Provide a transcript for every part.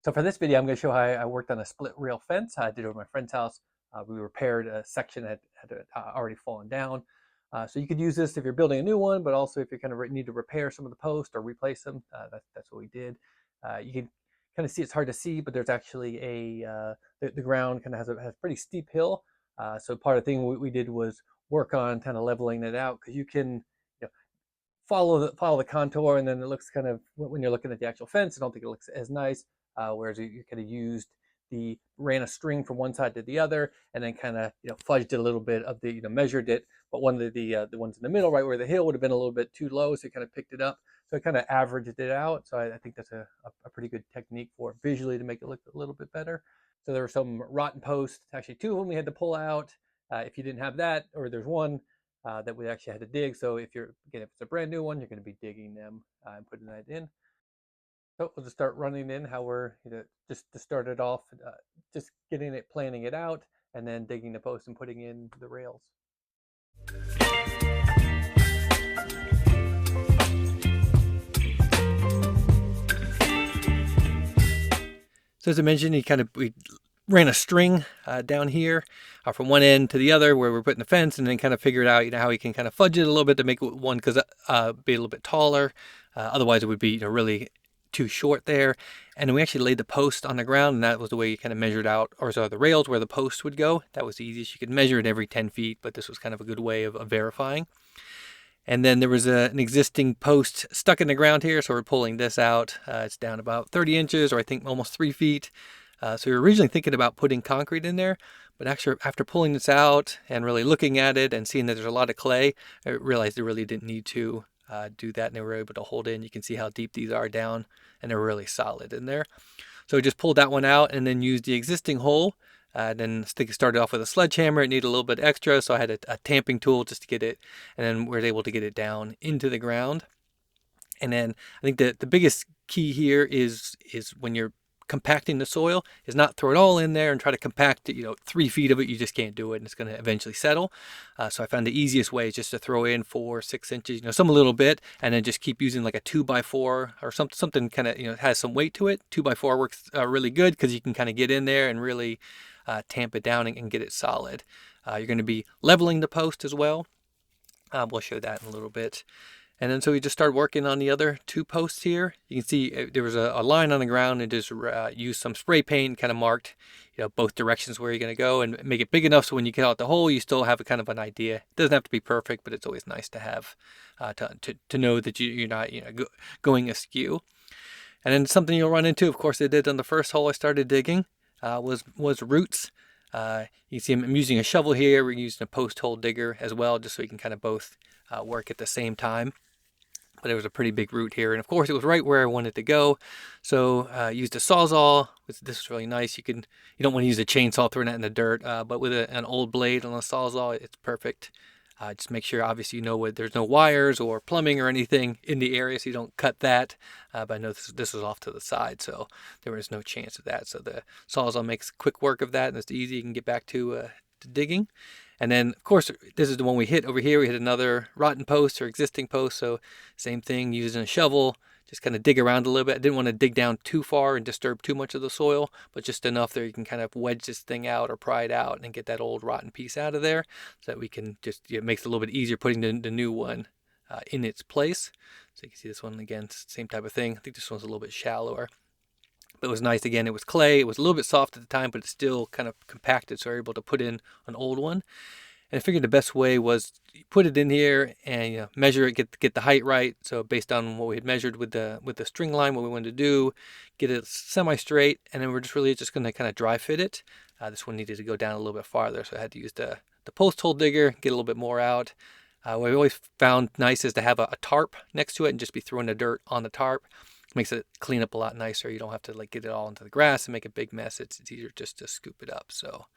So for this video, I'm going to show how I worked on a split rail fence. I did it over my friend's house. We repaired a section that had already fallen down. So you could use this if you're building a new one, but also if you kind of need to repair some of the posts or replace them. That's what we did. You can kind of see, it's hard to see, but there's actually the ground kind of has a pretty steep hill. So part of the thing we did was work on kind of leveling it out, because you can, you know, follow the contour, and then it looks kind of, when you're looking at the actual fence, I don't think it looks as nice. Whereas you could have used ran a string from one side to the other, and then kind of fudged it a little bit of the measured it. But one of the ones in the middle, right where the hill would have been a little bit too low, so it kind of picked it up. So it kind of averaged it out. So I think that's a pretty good technique for visually to make it look a little bit better. So there were some rotten posts, actually two of them we had to pull out. If you didn't have that, or there's one that we actually had to dig. So if it's a brand new one, you're going to be digging them and putting that in. So we'll just start running in how we're, just to start it off, just planning it out, and then digging the post and putting in the rails. So as I mentioned, we ran a string down here from one end to the other where we're putting the fence, and then kind of figured out how we can kind of fudge it a little bit to make one be a little bit taller. Otherwise, it would be really too short there. And then we actually laid the post on the ground, and that was the way you kind of measured out, or so the rails where the post would go. That was the easiest. You could measure it every 10 feet, but this was kind of a good way of verifying. And then there was an existing post stuck in the ground here, so we're pulling this out. It's down about 30 inches, or I think almost 3 feet. So we were originally thinking about putting concrete in there, but actually after pulling this out and really looking at it and seeing that there's a lot of clay, I realized they really didn't need to do that, and they were able to hold in. You can see how deep these are down, and they're really solid in there. So we just pulled that one out and then used the existing hole. Then I think it started off with a sledgehammer. It needed a little bit extra, so I had a tamping tool just to get it, and then we were able to get it down into the ground. And then I think the biggest key here is when you're compacting the soil, is not throw it all in there and try to compact it, 3 feet of it. You just can't do it, and it's going to eventually settle. So I found the easiest way is just to throw in 4-6 inches, some a little bit, and then just keep using like a 2x4 or something kind of, has some weight to it. 2x4 works really good because you can kind of get in there and really tamp it down and get it solid. You're going to be leveling the post as well. We'll show that in a little bit. And then so we just started working on the other two posts here. You can see there was a line on the ground, and just used some spray paint, kind of marked both directions where you're going to go, and make it big enough so when you get out the hole, you still have a kind of an idea. It doesn't have to be perfect, but it's always nice to have to know that you're not going askew. And then something you'll run into, of course, I did on the first hole I started digging, was roots. You see I'm using a shovel here. We're using a post hole digger as well, just so you can kind of both work at the same time. But there was a pretty big root here, and of course it was right where I wanted to go. So used a Sawzall. This was really nice. You don't want to use a chainsaw throwing that in the dirt, but with an old blade on a Sawzall, it's perfect. Just make sure, obviously, there's no wires or plumbing or anything in the area, so you don't cut that. But I know this was off to the side, so there was no chance of that. So the Sawzall makes quick work of that, and it's easy. You can get back to digging. And then, of course, this is the one we hit over here. We hit another rotten post or existing post. So same thing, using a shovel, just kind of dig around a little bit. I didn't want to dig down too far and disturb too much of the soil, but just enough there you can kind of wedge this thing out or pry it out and get that old rotten piece out of there, so that we can just, it makes it a little bit easier putting the new one in its place. So you can see this one again, same type of thing. I think this one's a little bit shallower. But it was nice. Again, it was clay. It was a little bit soft at the time, but it's still kind of compacted, so we were able to put in an old one. And I figured the best way was put it in here and measure it, get the height right. So based on what we had measured with the string line, what we wanted to do, get it semi-straight, and then we're just going to kind of dry fit it. This one needed to go down a little bit farther, so I had to use the post hole digger, get a little bit more out. What I always found nice is to have a tarp next to it and just be throwing the dirt on the tarp. Makes it clean up a lot nicer. You don't have to get it all into the grass and make a big mess. It's easier just to scoop it up. So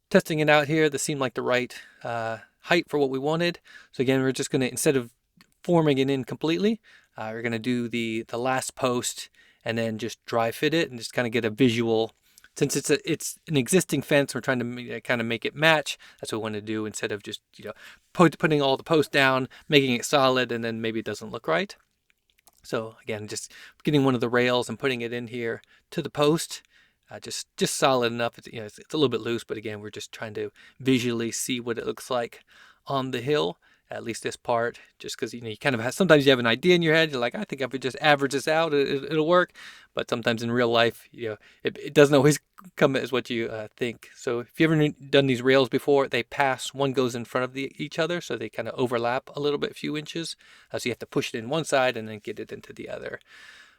testing it out here, this seemed like the right height for what we wanted. So again, we're just going to, instead of forming it in completely, we're going to do the last post and then just dry fit it and just kind of get a visual. Since it's an existing fence, we're trying to kind of make it match. That's what we want to do, instead of just putting all the posts down, making it solid, and then maybe it doesn't look right. So again, just getting one of the rails and putting it in here to the post, just solid enough. It's a little bit loose, but again, we're just trying to visually see what it looks like on the hill. At least this part, just because you kind of have, sometimes you have an idea in your head. You're like, I think if we just average this out, it'll work. But sometimes in real life, it doesn't always come as what you think. So if you've ever done these rails before, they pass. One goes in front of each other, so they kind of overlap a little bit, a few inches. So you have to push it in one side and then get it into the other.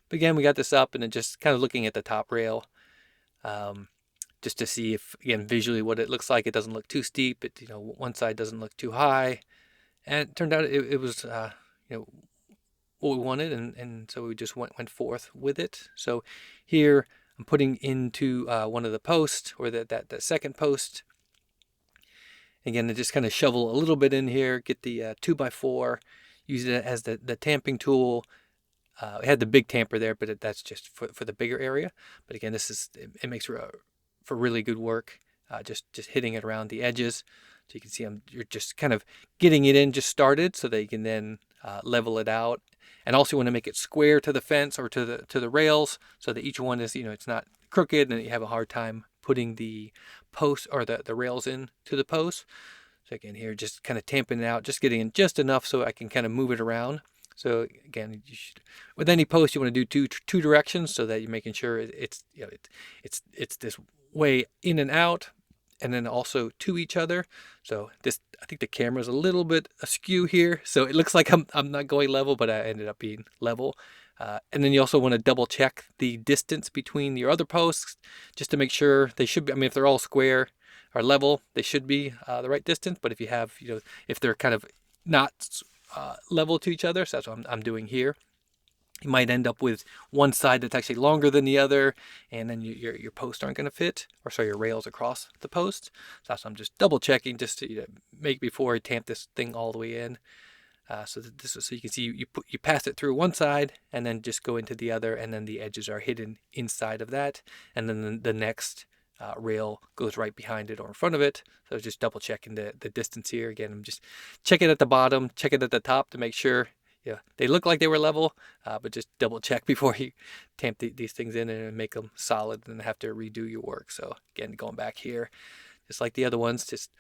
But again, we got this up and then just kind of looking at the top rail, just to see if, again, visually what it looks like. It doesn't look too steep. One side doesn't look too high. And it turned out it was, what we wanted, and so we just went forth with it. So here I'm putting into one of the posts, or that second post. Again, to just kind of shovel a little bit in here, get the 2x4, use it as the tamping tool. It had the big tamper there, but that's just for the bigger area. But again, it makes for really good work. Just hitting it around the edges. So you can see you're just kind of getting it in just started, so that you can then level it out. And also want to make it square to the fence or to the rails, so that each one is, it's not crooked and you have a hard time putting the posts or the rails in to the posts. So again, here just kind of tamping it out, just getting in just enough so I can kind of move it around. So again, with any post, you want to do two directions, so that you're making sure it's this way in and out, and then also to each other. So I think the camera's a little bit askew here, so it looks like I'm not going level, but I ended up being level. And then you also want to double check the distance between your other posts, just to make sure they should be. I mean, if they're all square or level, they should be the right distance. But if you have, if they're kind of not level to each other, so that's what I'm doing here. You might end up with one side that's actually longer than the other, and then your posts aren't going to fit, or sorry, your rails across the post. So that's what I'm just double checking, just to make before I tamp this thing all the way in. So you can see you pass it through one side and then just go into the other, and then the edges are hidden inside of that, and then the next rail goes right behind it or in front of it. So just double checking the distance here. Again, I'm just checking at the bottom, checking at the top to make sure they look like they were level, but just double check before you tamp these things in and make them solid and have to redo your work. So again, going back here, just like the other ones, just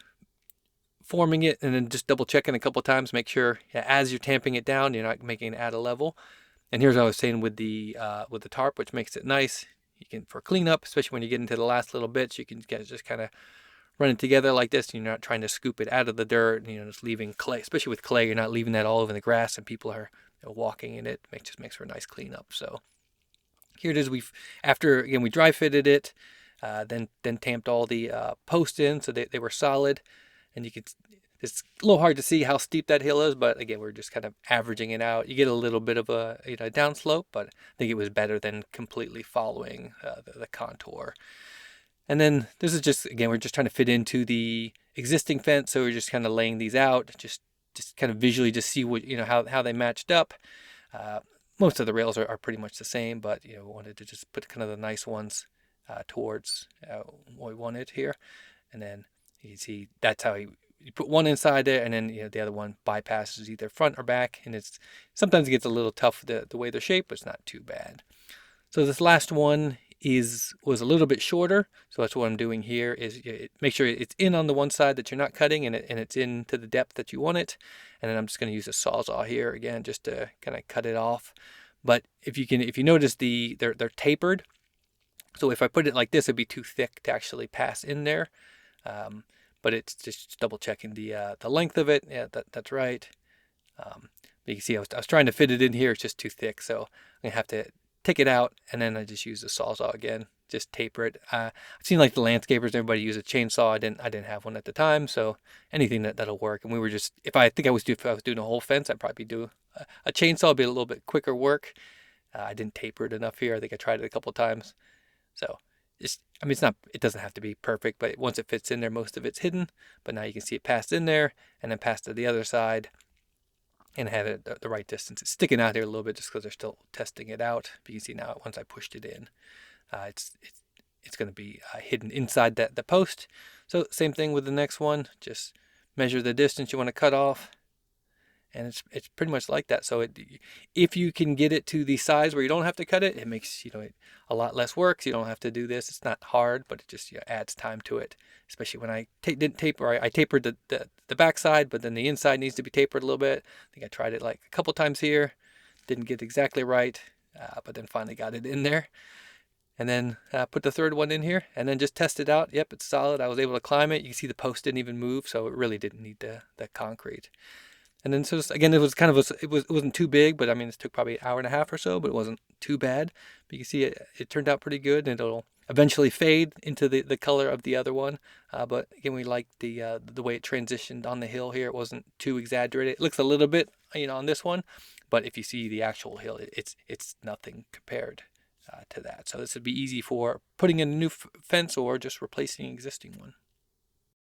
forming it and then just double checking a couple of times, make sure as you're tamping it down, you're not making it out of level. And here's what I was saying with the tarp, which makes it nice. You can, for cleanup, especially when you get into the last little bits, you can just kind of run it together like this. You're not trying to scoop it out of the dirt, just leaving clay. Especially with clay, you're not leaving that all over the grass and people are walking in it. Just makes for a nice cleanup. So here it is. After we dry fitted it, then tamped all the posts in so they were solid. And it's a little hard to see how steep that hill is, but again, we're just kind of averaging it out. You get a little bit of a downslope, but I think it was better than completely following the contour. And then this is just, again, we're just trying to fit into the existing fence, so we're just kind of laying these out, just kind of visually just see what how they matched up. Most of the rails are pretty much the same, but we wanted to just put kind of the nice ones towards what we wanted here. And then you can see that's how you put one inside there, and then the other one bypasses either front or back. And sometimes it gets a little tough the way they're shaped, but it's not too bad. So this last one was a little bit shorter, so that's what I'm doing here. Is make sure it's in on the one side that you're not cutting, and it's in to the depth that you want it. And then I'm just going to use a sawzall here again, just to kind of cut it off. But if you notice they're tapered. So if I put it like this, it'd be too thick to actually pass in there. But it's just double checking the length of it. Yeah, that's right. But you can see I was trying to fit it in here. It's just too thick, so I'm gonna have to take it out, and then I just use the sawzall again, just taper it. I've seen like the landscapers, everybody use a chainsaw. I didn't have one at the time, so anything that'll work. And we were just, if I was doing a whole fence, I'd probably do a chainsaw. It'd be a little bit quicker work. I didn't taper it enough here. I think I tried it a couple of times. So it doesn't have to be perfect, but once it fits in there, most of it's hidden. But now you can see it passed in there and then passed to the other side and had it the right distance. It's sticking out here a little bit just because they're still testing it out. But you can see now once I pushed it in, it's going to be hidden inside the post. So same thing with the next one. Just measure the distance you want to cut off, And it's pretty much like that. So if you can get it to the size where you don't have to cut it, it makes a lot less work. So you don't have to do this. It's not hard, but it just adds time to it. Especially when I didn't taper. I tapered the back side, but then the inside needs to be tapered a little bit. I think I tried it like a couple times here, didn't get exactly right, but then finally got it in there. And then put the third one in here, and then just test it out. Yep, it's solid. I was able to climb it. You can see the post didn't even move, so it really didn't need the concrete. And then so again, it was kind of it wasn't too big, but I mean, it took probably an hour and a half or so, but it wasn't too bad. But you can see it turned out pretty good, and it'll eventually fade into the color of the other one. But again, we liked the way it transitioned on the hill here. It wasn't too exaggerated. It looks a little bit, on this one, but if you see the actual hill, it's nothing compared to that. So this would be easy for putting in a new fence or just replacing an existing one.